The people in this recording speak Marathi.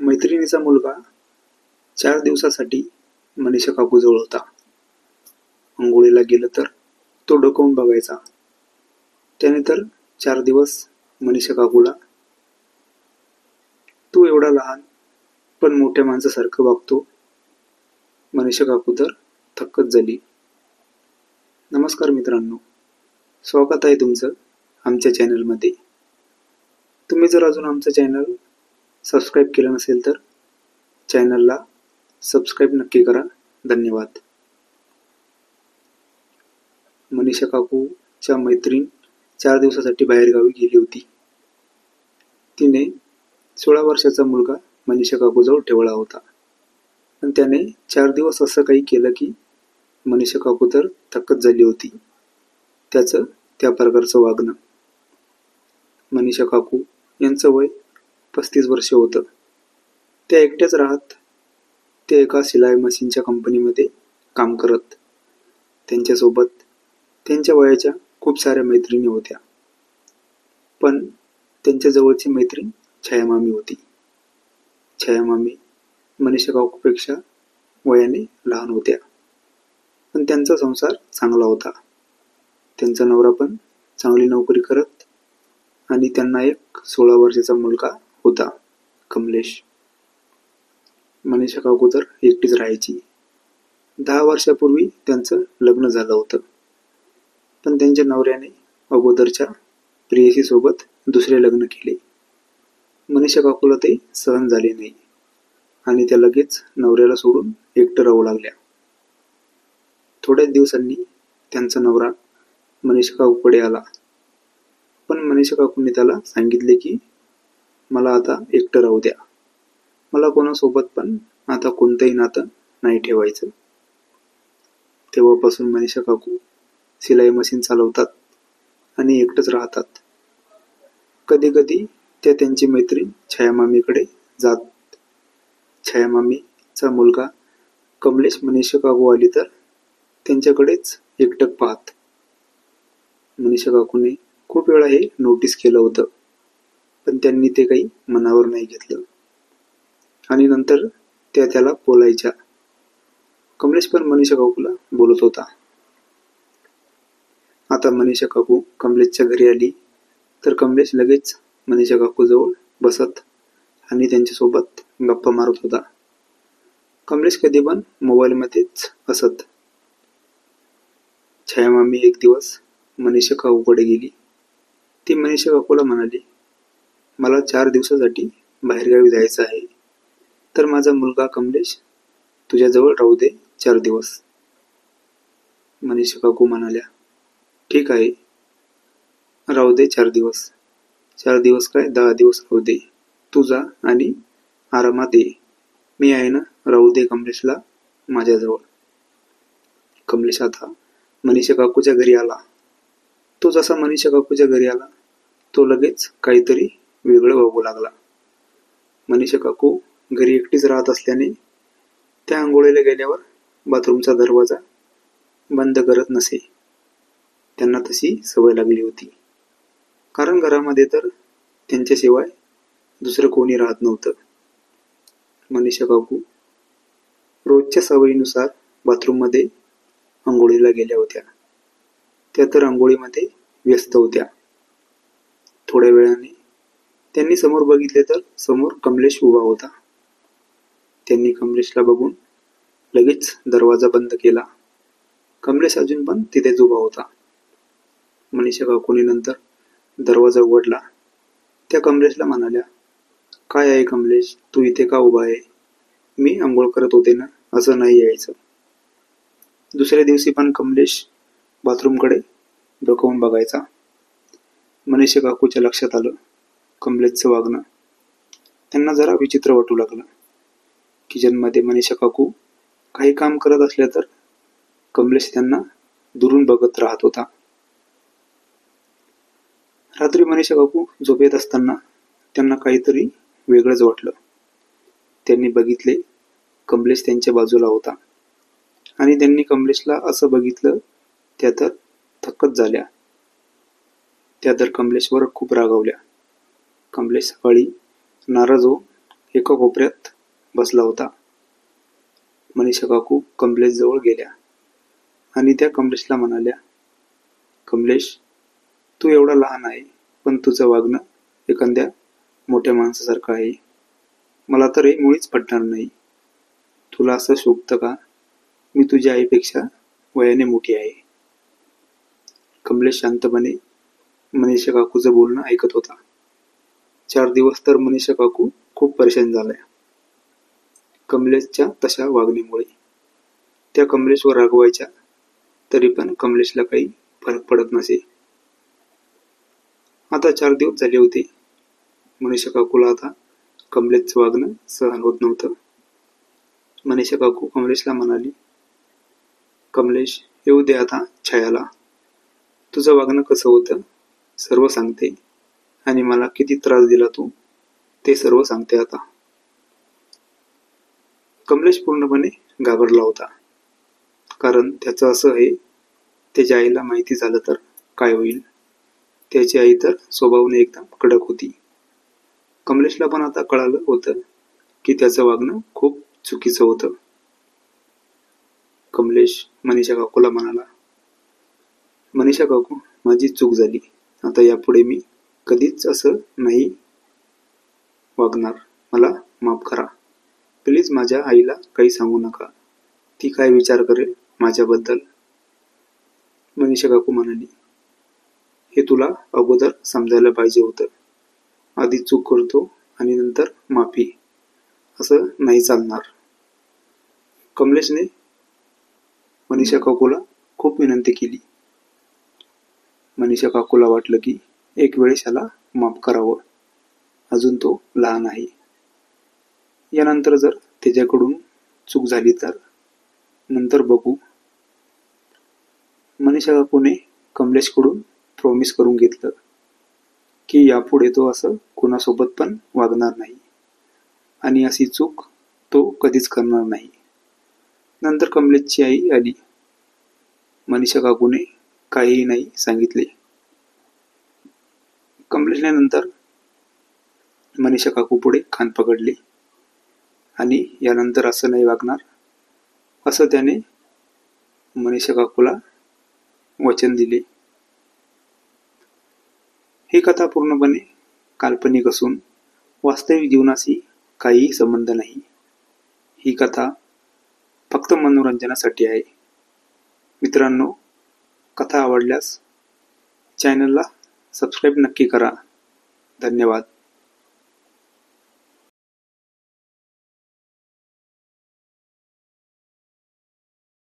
मैत्रिणीचा मुलगा 4 दिवसासाठी मनीषा काकूजवळ होता. अंघोळीला गेलं तर तो डोकावून बघायचा. त्याने तर 4 दिवस मनीषा काकूला, "तू एवढा लहान पण मोठ्या माणसासारखं वागतो." मनीषा काकू तर थक्कच झाली. नमस्कार मित्रांनो, स्वागत आहे तुमचं आमच्या चॅनलमध्ये. तुम्ही जर अजून आमचं चॅनल सबस्क्राईब केलं नसेल तर चॅनलला सबस्क्राईब नक्की करा. धन्यवाद. मनीषा काकूच्या मैत्रीण 4 दिवसासाठी बाहेरगावी गेली होती. तिने 16 वर्षाचा मुलगा मनीषा काकूजवळ ठेवला होता. पण त्याने 4 दिवस असं काही केलं की मनीषा काकू तर थक्कच झाली होती त्याचं त्या प्रकारचं वागणं. मनीषा काकू यांचं वय 35 वर्ष होतं. त्या एकट्याच राहत. ते एका शिलाई मशीनच्या कंपनीमध्ये काम करत. त्यांच्यासोबत त्यांच्या वयाच्या खूप साऱ्या मैत्रिणी होत्या. पण त्यांच्या जवळची मैत्रीण छायामामी होती. छायामामी मनीषा काकूपेक्षा वयाने लहान होत्या. पण त्यांचा संसार चांगला होता. त्यांचा नवरा पण चांगली नोकरी करत आणि त्यांना एक 16 वर्षाचा मुलगा होता, कमलेश. मनीषा काकू तर एकटीच राहायची. 10 वर्षापूर्वी त्यांचं लग्न झालं होतं. पण त्यांच्या नवऱ्याने अगोदरच्या प्रेयसीसोबत दुसरे लग्न केले. मनीषा काकूला ते सहन झाले नाही आणि त्या लगेच नवऱ्याला सोडून एकटं राहू लागल्या. थोड्याच दिवसांनी त्यांचा नवरा मनीषा काकूकडे आला. पण मनीषा काकूंनी त्याला सांगितले की मला आता एकटं राहू द्या. मला कोणासोबत पण आता कोणतंही नातं नाही ठेवायचं. तेव्हापासून मनीषा काकू शिलाई मशीन चालवतात आणि एकटंच राहतात. कधी कधी त्या त्यांची मैत्रीण छायामामीकडे जात. छायामामीचा मुलगा कमलेश मनीषा काकू आली तर त्यांच्याकडेच एकटक पाहत. मनीषा काकूने खूप वेळा हे नोटीस केलं होतं, पण त्यांनी ते काही मनावर नाही घेतलं आणि नंतर त्या त्याला बोलायच्या. कमलेश पण मनीषा काकूला बोलत होता. आता मनीषा काकू कमलेशच्या घरी आली तर कमलेश लगेच मनीषा काकूजवळ बसत आणि त्यांच्यासोबत गप्पा मारत होता. कमलेश कधी पण मोबाईलमध्येच असत. छायामामी एक दिवस मनीषा काकूकडे गेली. ती मनीषा काकूला म्हणाली, "मला 4 दिवसासाठी बाहेरगावी जायचं आहे, तर माझा मुलगा कमलेश तुझ्याजवळ राहू दे 4 दिवस." मनीषा काकू म्हणाल्या, "ठीक आहे, राहू दे 4 दिवस. 4 दिवस काय 10 दिवस राहू दे. तू जा आणि आरामात ये. मी आहे ना, राहू दे कमलेशला माझ्याजवळ." कमलेश आता मनीषा काकूच्या घरी आला. तो जसा मनीषा काकूच्या घरी आला तो लगेच काहीतरी वेगळं वागू लागला. मनीषा काकू घरी एकटीच राहत असल्याने त्या आंघोळीला गेल्यावर बाथरूमचा दरवाजा बंद करत नसे. त्यांना तशी सवय लागली होती. कारण घरामध्ये तर त्यांच्याशिवाय दुसरं कोणी राहत नव्हतं. मनीषा काकू रोजच्या सवयीनुसार बाथरूममध्ये अंघोळीला गेल्या होत्या. त्या तर अंघोळीमध्ये व्यस्त होत्या. थोड्या वेळाने त्यांनी समोर बघितले तर समोर कमलेश उभा होता. त्यांनी कमलेशला बघून लगेच दरवाजा बंद केला. कमलेश अजून पण तिथेच उभा होता. मनीषा काकूने नंतर दरवाजा उघडला. त्या कमलेशला म्हणाल्या, "काय आहे कमलेश, तू इथे का उभा आहे? मी अंघोळ करत होते ना, असं नाही यायचं." दुसऱ्या दिवशी पण कमलेश बाथरूमकडे डोकावून बघायचा. मनीषा काकूच्या लक्षात आलं कमलेशचं वागणं. त्यांना जरा विचित्र वाटू लागलं. किचनमध्ये मनीषा काकू काही काम करत असल्या तर कमलेश त्यांना दुरून बघत राहत होता. रात्री मनीषा काकू झोपेत असताना त्यांना काहीतरी वेगळंच वाटलं. त्यांनी बघितले कमलेश त्यांच्या बाजूला होता आणि त्यांनी कमलेशला असं बघितलं त्या तर थक्कच झाल्या. त्या तर कमलेशवर खूप रागावल्या. कमलेश सकाळी नाराज होऊन एका कोपऱ्यात बसला होता. मनीषा काकू कमलेश जवळ गेल्या आणि त्या कमलेशला म्हणाल्या, कमलेश, तू एवढा लहान आहे, पण तुझं वागणं एखाद्या मोठ्या माणसासारखं आहे. मला तर हे मुळीच पटणार नाही. तुला असं शोभतं का? मी तुझ्या आईपेक्षा वयाने मोठी आहे. कमलेश शांतपणे मनीषा काकूचं बोलणं ऐकत होता. 4 दिवस तर मनीषा काकू खूप परेशान झाल्या कमलेशच्या तशा वागणीमुळे. त्या कमलेशवर रागवायच्या, तरी पण कमलेशला काही फरक पडत नसे. आता 4 दिवस झाले होते. मनीषा काकूला आता कमलेशचं वागणं सहन होत नव्हतं. मनीषा काकू कमलेशला म्हणाली, कमलेश, येऊ दे आता छायाला. तुझं वागणं कसं होतं सर्व सांगते, आणि मला किती त्रास दिला तू ते सर्व सांगते आता. कमलेश पूर्णपणे घाबरला होता. कारण त्याचं असं आहे, त्याच्या आईला माहिती झालं तर काय होईल. त्याची आई तर स्वभावाने एकदम कडक होती. कमलेशला पण आता कळालं होतं की त्याचं वागणं खूप चुकीचं होतं. कमलेश मनीषा काकूला म्हणाला, मनीषा काकू, माझी चूक झाली. आता यापुढे मी कधीच असं नाही वागणार. मला माफ करा. प्लीज माझ्या आईला काही सांगू नका. ती काय विचार करेल माझ्याबद्दल. मनीषा काकू म्हणाली, हे तुला अगोदर समजायला पाहिजे होतं. आधी चूक करतो आणि नंतर माफी, असं नाही चालणार. कमलेशने मनीषा काकूला खूप विनंती केली. मनीषा काकूला वाटलं की एक वेळेस याला माफ करावं. अजून तो लहान आहे. यानंतर जर त्याच्याकडून चूक झाली तर नंतर बघू. मनीषा काकूने कमलेशकडून प्रॉमिस करून घेतलं की यापुढे तो असं कोणासोबत पण वागणार नाही आणि अशी चूक तो कधीच करणार नाही. नंतर कमलेशची आई आली. मनीषा काकूने काहीही नाही सांगितले. कमलेशने नंतर मनीषा काकू पुढे कान पकडले आणि यानंतर असं नाही वागणार असं त्याने मनीषा काकूला वचन दिले. ही कथा पूर्णपणे काल्पनिक असून वास्तविक जीवनाशी काहीही संबंध नाही. ही कथा फक्त मनोरंजनासाठी आहे. मित्रांनो, कथा आवडल्यास चॅनलला सबस्क्राईब नक्की करा. धन्यवाद.